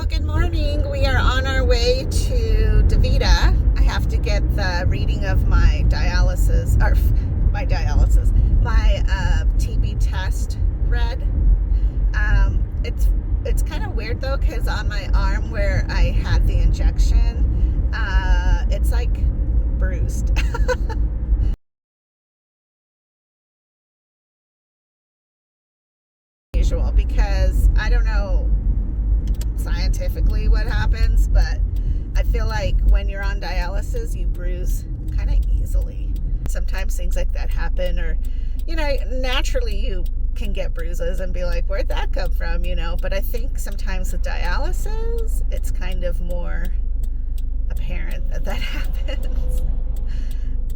Good morning. We are on our way to Devita. I have to get the reading of my my TB test read. It's kind of weird though, because on my arm where I had the injection, it's like bruised. Usual, because I don't know scientifically what happens, but I feel like when you're on dialysis you bruise kind of easily. Sometimes things like that happen, or naturally you can get bruises and be like, where'd that come from, but I think sometimes with dialysis it's kind of more apparent that happens.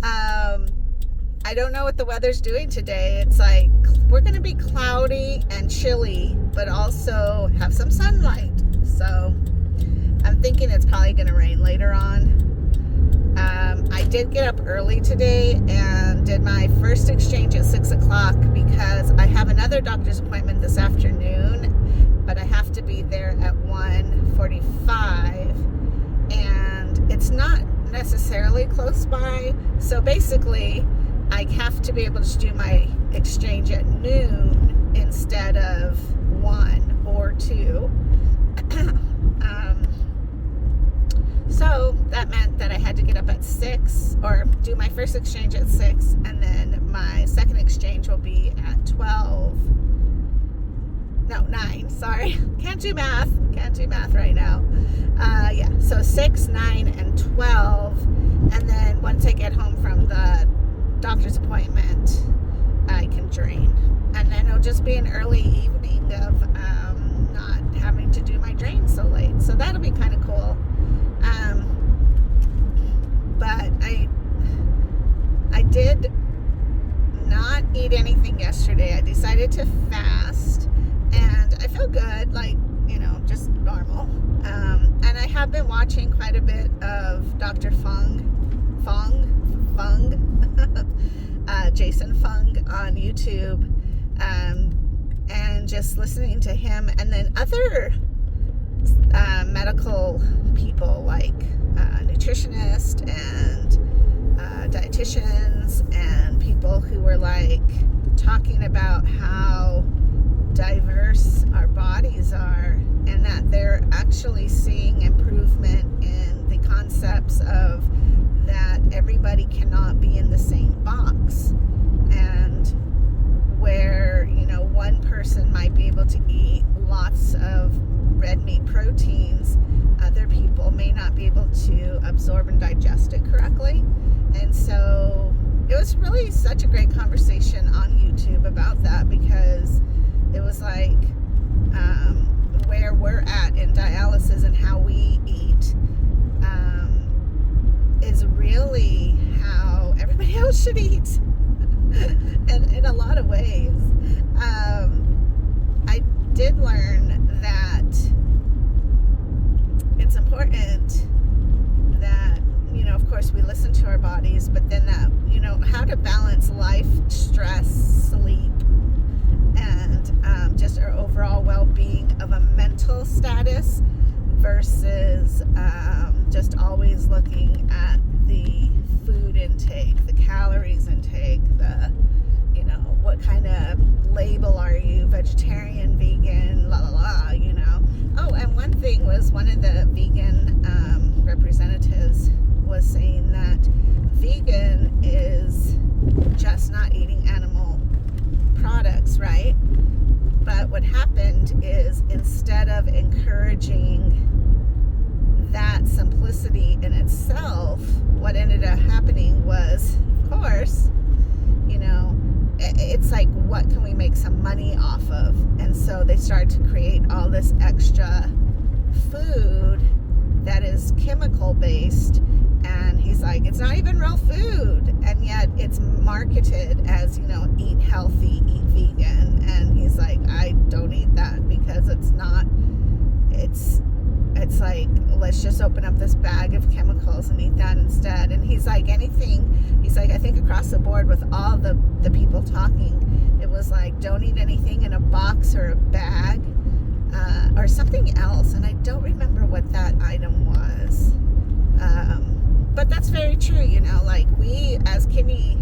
I don't know what the weather's doing today. It's like we're going to be cloudy and chilly, but also have some sunlight. So I'm thinking it's probably going to rain later on. I did get up early today and did my first exchange at 6 o'clock because I have another doctor's appointment this afternoon, but I have to be there at 1:45, and it's not necessarily close by. So basically, I have to be able to do my exchange at noon instead of 1 or 2. So that meant that I had to get up at 6, or do my first exchange at 6, and then my second exchange will be at 9, sorry. Can't do math right now. So 6, 9, and 12, and then once I get home from the doctor's appointment, I can drain, and then it'll just be an early evening of not having to do my drain so late, so that'll be kind of cool. But I did not eat anything yesterday. I decided to fast, and I feel good, just normal. And I have been watching quite a bit of Dr. Jason Fung on YouTube, and just listening to him, and then other medical people like nutritionists and dietitians, and people who were talking about how diverse our bodies are, and that they're actually seeing improvement in the concepts of that everybody cannot be in the same box, and where one person might be able to eat lots of red meat proteins, other people may not be able to absorb and digest it correctly. And so it was really such a great conversation on YouTube about that, because it was where we're at in dialysis and how we eat is really how everybody else should eat. And in a lot of ways, I did learn that it's important that, of course we listen to our bodies, but then that, how to balance life, stress, sleep, and just our overall well-being of a mental status versus just always looking at the food intake, the calories intake, the, what kind of label are you, vegetarian, vegan, la la la, Oh, and one thing was, one of the vegan representatives was saying that vegan is just not eating animal products, right? But what happened is, instead of encouraging that simplicity in itself, what ended up happening was, of course, it's like, what can we make some money off of? And so they started to create all this extra food that is chemical based, and he's like, it's not even real food, and yet it's marketed as, eat healthy, eat vegan, and he's like, I don't eat that, because it's like, let's just open up this bag of chemicals and eat that instead. And he's like, I think across the board with all the people talking, it was like, don't eat anything in a box or a bag, or something else, and I don't remember what that item was. But that's very true, like we as kidney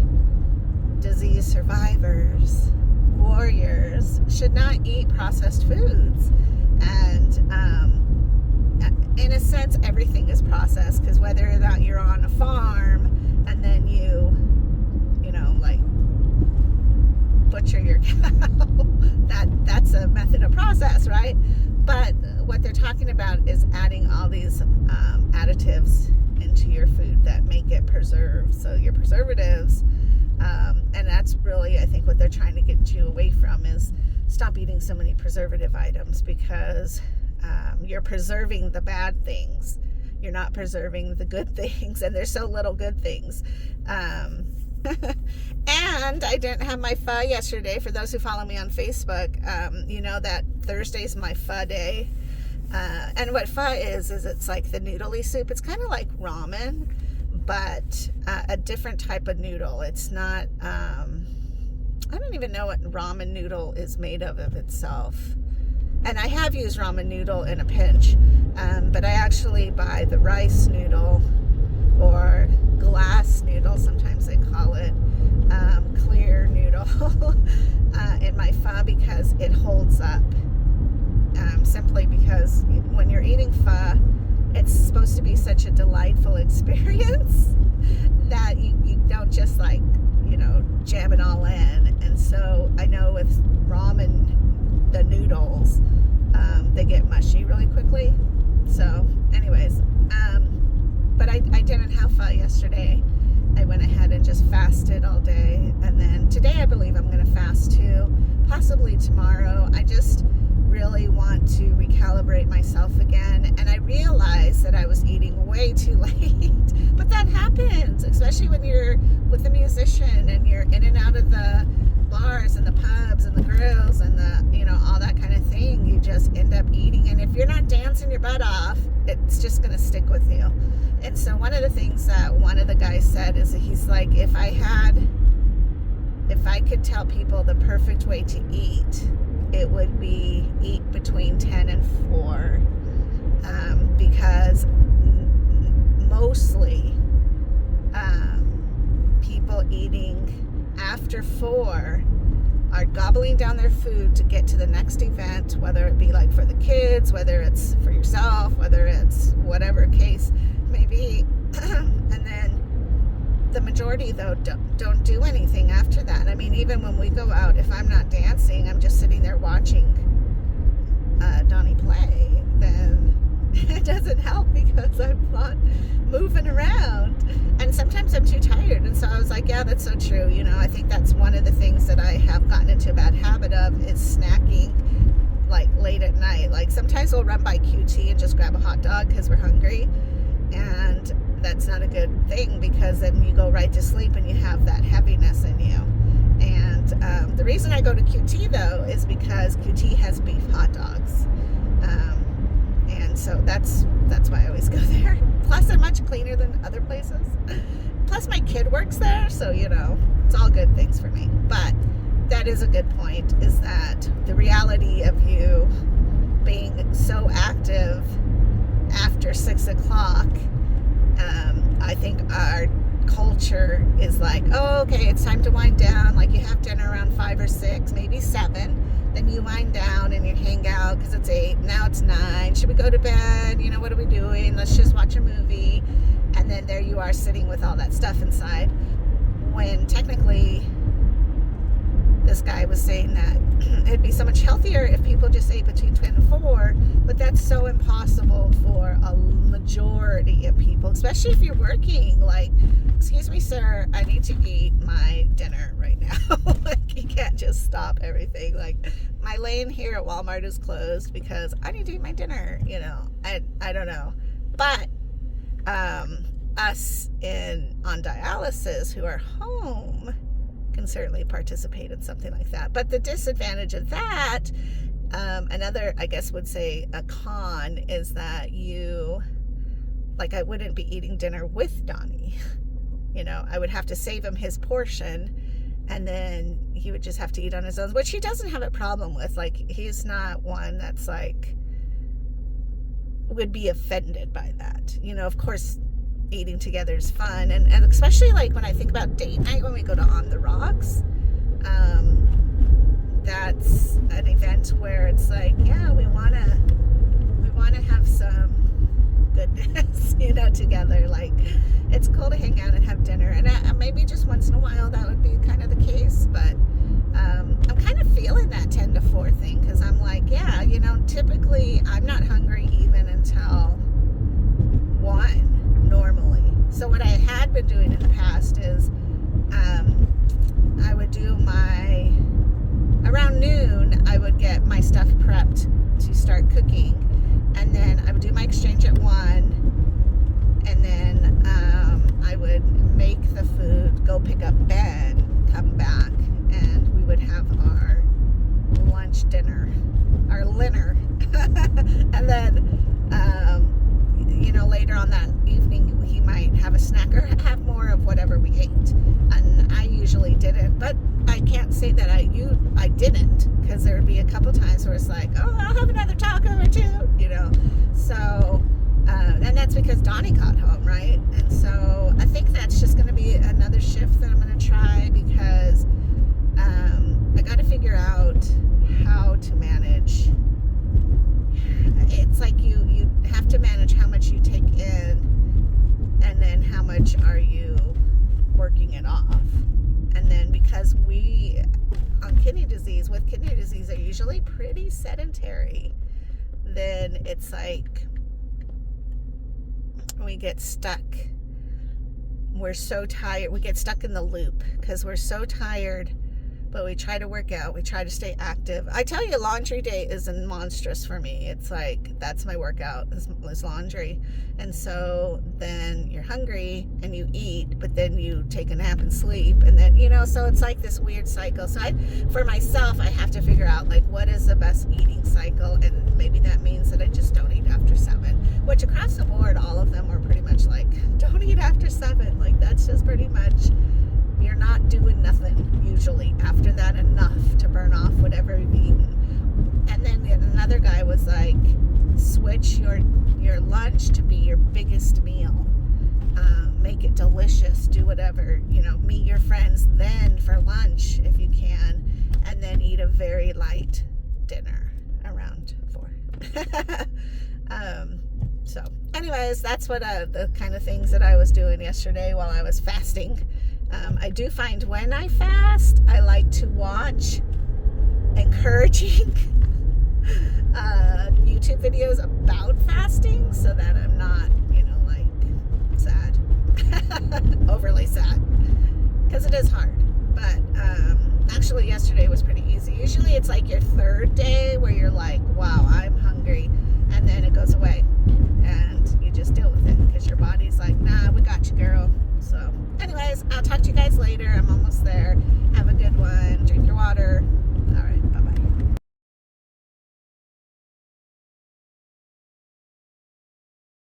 disease survivors, warriors, should not eat processed foods. And in a sense, everything is processed, because whether or not you're on a farm and then you like butcher your cow, that's a method of process, right? But what they're talking about is adding all these additives into your food that make it preserved. So your preservatives, and that's really, I think, what they're trying to get you away from, is stop eating so many preservative items, because you're preserving the bad things. You're not preserving the good things, and there's so little good things. And I didn't have my pho yesterday. For those who follow me on Facebook, you know that Thursday's my pho day. And what pho is it's like the noodly soup. It's kind of like ramen, but a different type of noodle. It's not, I don't even know what ramen noodle is made of itself. And I have used ramen noodle in a pinch, but I actually buy the rice noodle, or glass noodle, sometimes they call it, clear noodle, in my pho, because it holds up. Simply because when you're eating pho, it's supposed to be such a delightful experience that you don't just jam it all in. And so I know with ramen, the noodles, they get mushy really quickly. So anyways, but I didn't have pho yesterday. I went ahead and just fasted all day, and then today I believe I'm going to fast too, possibly tomorrow. I just really want to recalibrate myself again, and I realized that I was eating way too late. But that happens, especially when you're with a musician and you're in and out of the bars and the pubs and the grills and the all that kind of thing. You just end up eating, and if you're not dancing your butt off, it's just going to stick with you. And so one of the things that one of the guys said is that he's like, if I could tell people the perfect way to eat, it would be eat between 10 and 4, because mostly people eating after 4 are gobbling down their food to get to the next event, whether it be like for the kids, whether it's for yourself, whether it's whatever case may be. And then the majority, though, don't do anything after that. I mean, even when we go out, if I'm not dancing, I'm just sitting there watching Donnie play, then it doesn't help, because I'm not moving around. And sometimes I'm too tired. And so I was like, yeah, that's so true. I think that's one of the things that I have gotten into a bad habit of, is snacking like late at night. Like sometimes we'll run by QT and just grab a hot dog because we're hungry. And that's not a good thing, because then you go right to sleep and you have that heaviness in you. And the reason I go to QT, though, is because QT has beef hot dogs. And so that's why I always go there. Plus, they're much cleaner than other places. Plus, my kid works there, so, it's all good things for me. But that is a good point, is that the reality of you being so active after 6 o'clock, I think our culture is like, oh, okay, it's time to wind down. Like, you have dinner around 5 or 6, maybe 7. Then you wind down and you hang out because it's 8. Now it's 9. Should we go to bed? What are we doing? Let's just watch a movie. And then there you are sitting with all that stuff inside. When technically, this guy was saying that it'd be so much healthier if people just ate between 10 and 4, but that's so impossible for a majority of people, especially if you're working. Like, excuse me, sir, I need to eat my dinner right now. Like, you can't just stop everything. Like, my lane here at Walmart is closed because I need to eat my dinner. I don't know. But us on dialysis who are home can certainly participate in something like that. But the disadvantage of that, another, I guess, would say a con, is that I wouldn't be eating dinner with Donnie. I would have to save him his portion, and then he would just have to eat on his own, which he doesn't have a problem with. Like, he's not one that's like would be offended by that. You know, of course, eating together is fun, and especially like when I think about date night when we go to On the Rocks, that's an event where it's like, yeah, we want to have some goodness, you know, together. Like, it's cool to hang out and have dinner, and maybe just once in a while that would be kind of the case. But I'm kind of feeling that 10 to 4 thing, because I'm like, yeah, you know, typically I'm not hungry even until 1 normally. So what I had been doing in the past is I would do around noon, I would get my stuff prepped to start cooking, and then I would do my exchange at 1, and then I would make the food, go pick up Ben, come back, and we would have our lunch dinner, our linner, and then you know, later on that evening he might have a snack or have more of whatever we ate. And I usually didn't, but I can't say that I didn't, because there would be a couple times where it's like, oh, I'll have another taco or 2, you know. So and that's because Donnie got home, right? And so I think that's just going to be another shift that I'm going to try, because I got to figure out how to manage. It's like you have to manage how much you take in, and then how much are you working it off. And then because we with kidney disease are usually pretty sedentary, then it's like we get stuck. We're so tired. We get stuck in the loop because we're so tired, but we try to work out. We try to stay active. I tell you, laundry day is monstrous for me. It's like, that's my workout is laundry. And so then you're hungry and you eat, but then you take a nap and sleep. And then, you know, so it's like this weird cycle. So for myself, I have to figure out, like, what is the best eating cycle? And maybe that means that I just don't eat after 7, which across the board, all of them were pretty much like, don't eat after 7. Like, that's just pretty much, you're not doing nothing usually after that enough to burn off whatever you've eaten. And then another guy was like, switch your lunch to be your biggest meal. Make it delicious. Do whatever, you know, meet your friends then for lunch if you can, and then eat a very light dinner around 4. So anyways, that's what the kind of things that I was doing yesterday while I was fasting. I do find when I fast, I like to watch encouraging YouTube videos about fasting, so that I'm not, you know, like, sad, overly sad, because it is hard. But actually yesterday was pretty easy. Usually it's like your 3rd day where you're like